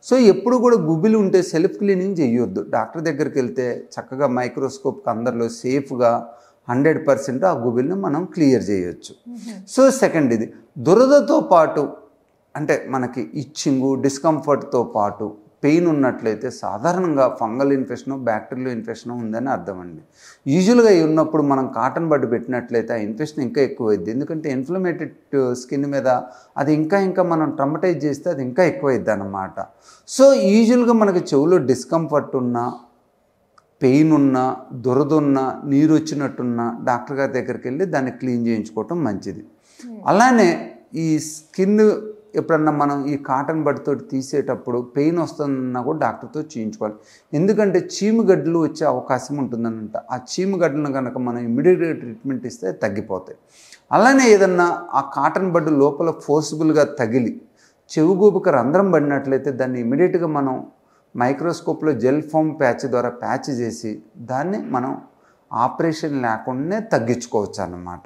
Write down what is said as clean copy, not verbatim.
So ఎప్పుడు కూడా గుబిలి ఉంటే సెల్ఫ్ క్లీనింగ్ చేయొద్దు. డాక్టర్ దగ్గరికి వెళ్తే చక్కగా మైక్రోస్కోప్కి అందరిలో సేఫ్గా 100% ఆ గుబిల్ని మనం క్లియర్ చేయొచ్చు. సో సెకండ్ ఇది దురదతో పాటు అంటే మనకి ఇచ్చింగు డిస్కంఫర్ట్తో పాటు పెయిన్ ఉన్నట్లయితే సాధారణంగా ఫంగల్ ఇన్ఫెక్షన్ బ్యాక్టీరియల్ ఇన్ఫెక్షన్ ఉందని అర్థం అండి. యూజువల్గా ఉన్నప్పుడు మనం కాటన్ బడ్ పెట్టినట్లయితే ఆ ఇన్ఫెక్షన్ ఇంకా ఎక్కువైద్ది. ఎందుకంటే ఇన్ఫ్లమేటెడ్ స్కిన్ మీద అది ఇంకా మనం ట్రమటైజ్ చేస్తే అది ఇంకా ఎక్కువైద్ది అన్నమాట. సో యూజువల్గా మనకి చెవులో డిస్కంఫర్ట్ ఉన్నా పెయిన్ ఉన్నా దురదున్నా నీరు వచ్చినట్టున్నా డాక్టర్ గారి దగ్గరికి వెళ్ళి దాన్ని క్లీన్ చేయించుకోవటం మంచిది. అలానే ఈ స్కిన్ ఎప్పుడన్నా మనం ఈ కాటన్ బడ్తో తీసేటప్పుడు పెయిన్ వస్తుందన్నా కూడా డాక్టర్తో చేయించుకోవాలి. ఎందుకంటే చీముగడ్డలు వచ్చే అవకాశం ఉంటుందనంట. ఆ చీముగడ్డలను కనుక మనం ఇమ్మీడియట్గా ట్రీట్మెంట్ ఇస్తే తగ్గిపోతాయి. అలానే ఏదన్నా ఆ కాటన్ బడ్ లోపల ఫోర్స్బుల్గా తగిలి చెవుగూబుకి రంధ్రం పడినట్లయితే దాన్ని ఇమ్మీడియట్గా మనం మైక్రోస్కోప్లో జెల్ ఫోమ్ ప్యాచ్ ద్వారా ప్యాచ్ చేసి దాన్ని మనం ఆపరేషన్ లేకుండానే తగ్గించుకోవచ్చు అన్నమాట.